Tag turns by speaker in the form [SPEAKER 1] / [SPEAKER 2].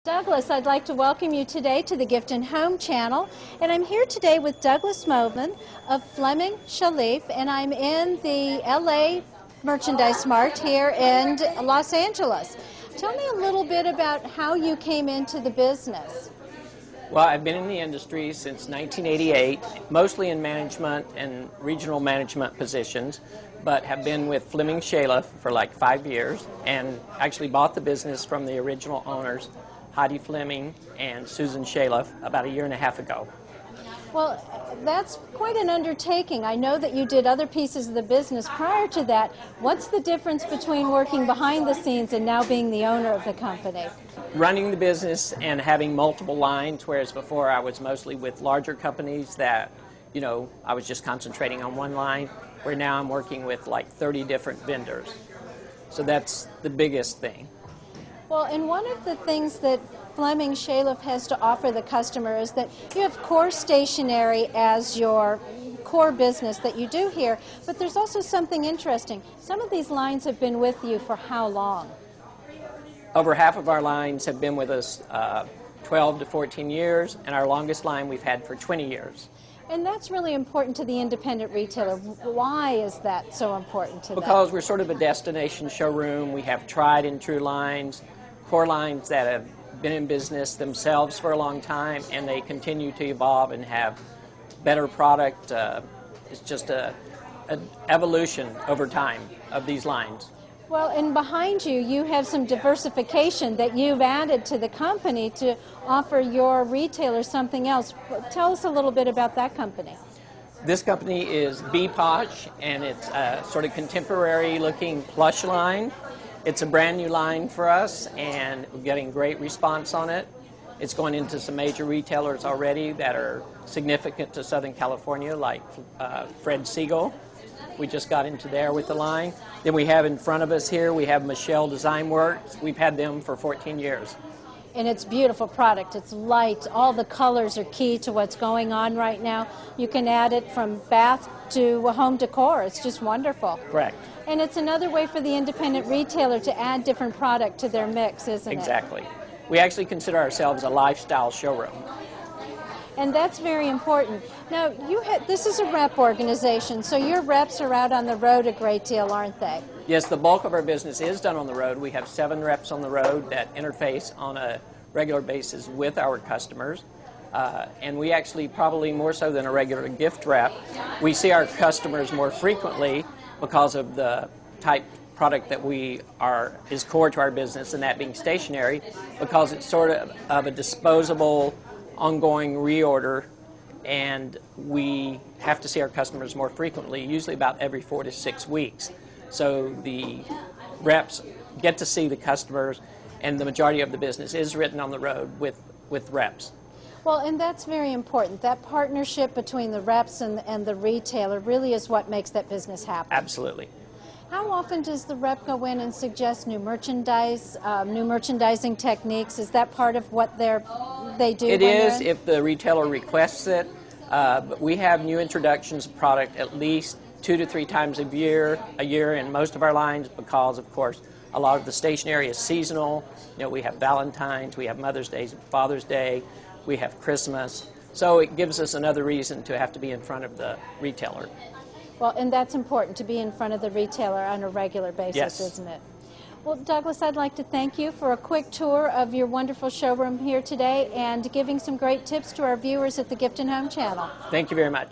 [SPEAKER 1] Douglas, I'd like to welcome you today to the Gift and Home channel, and I'm here today with Douglas Moseman of Fleming Chalef, and I'm in the LA Merchandise Mart here in Los Angeles. Tell me a little bit about how you came into the business.
[SPEAKER 2] Well, I've been in the industry since 1988, mostly in management and regional management positions, but have been with Fleming Chalef for like 5 years and actually bought the business from the original owners, Heidi Fleming and Susan Chalef, about 1.5 years ago.
[SPEAKER 1] Well, that's quite an undertaking. I know that you did other pieces of the business prior to that. What's the difference between working behind the scenes and now being the owner of the company?
[SPEAKER 2] Running the business and having multiple lines, whereas before I was mostly with larger companies that, I was just concentrating on one line, where now I'm working with like 30 different vendors. So that's the biggest thing.
[SPEAKER 1] Well, and one of the things that Fleming Chalef has to offer the customer is that you have core stationery as your core business that you do here, but there's also something interesting. Some of these lines have been with you for how long?
[SPEAKER 2] Over half of our lines have been with us 12 to 14 years, and our longest line we've had for 20 years.
[SPEAKER 1] And that's really important to the independent retailer. Why is that so important to them?
[SPEAKER 2] Because we're sort of a destination showroom. We have tried and true lines, core lines that have been in business themselves for a long time, and they continue to evolve and have better product. It's just an evolution over time of these lines.
[SPEAKER 1] Well, and behind you, you have some diversification that you've added to the company to offer your retailers something else. Tell us a little bit about that company.
[SPEAKER 2] This company is Posh, and it's a sort of contemporary-looking plush line. It's a brand new line for us, and we're getting great response on it. It's going into some major retailers already that are significant to Southern California, like Fred Segal. We just got into there with the line. Then we have in front of us here, we have Michelle Design Works. We've had them for 14 years.
[SPEAKER 1] And it's beautiful product. It's light. All the colors are key to what's going on right now. You can add it from bath to home decor. It's just wonderful.
[SPEAKER 2] Correct.
[SPEAKER 1] And it's another way for the independent retailer to add different product to their mix, isn't it?
[SPEAKER 2] Exactly. We actually consider ourselves a lifestyle showroom.
[SPEAKER 1] And that's very important. Now, this is a rep organization, so your reps are out on the road a great deal, aren't they?
[SPEAKER 2] Yes, the bulk of our business is done on the road. We have 7 reps on the road that interface on a regular basis with our customers. And we actually, probably more so than a regular gift rep, we see our customers more frequently because of the type product that is core to our business, and that being stationery, because it's sort of a disposable, ongoing reorder, and we have to see our customers more frequently, usually about every 4 to 6 weeks. So the reps get to see the customers, and the majority of the business is written on the road with reps.
[SPEAKER 1] Well, and that's very important. That partnership between the reps and the retailer really is what makes that business happen.
[SPEAKER 2] Absolutely.
[SPEAKER 1] How often does the rep go in and suggest new merchandise, new merchandising techniques? Is that part of what they do?
[SPEAKER 2] It is if the retailer requests it. But we have new introductions of product at least 2 to 3 times a year in most of our lines, because, of course, a lot of the stationery is seasonal. We have Valentine's, we have Mother's Day, Father's Day, we have Christmas. So it gives us another reason to have to be in front of the retailer.
[SPEAKER 1] Well, and that's important, to be in front of the retailer on a regular basis,
[SPEAKER 2] yes,
[SPEAKER 1] isn't it? Well, Douglas, I'd like to thank you for a quick tour of your wonderful showroom here today and giving some great tips to our viewers at the Gift and Home channel.
[SPEAKER 2] Thank you very much.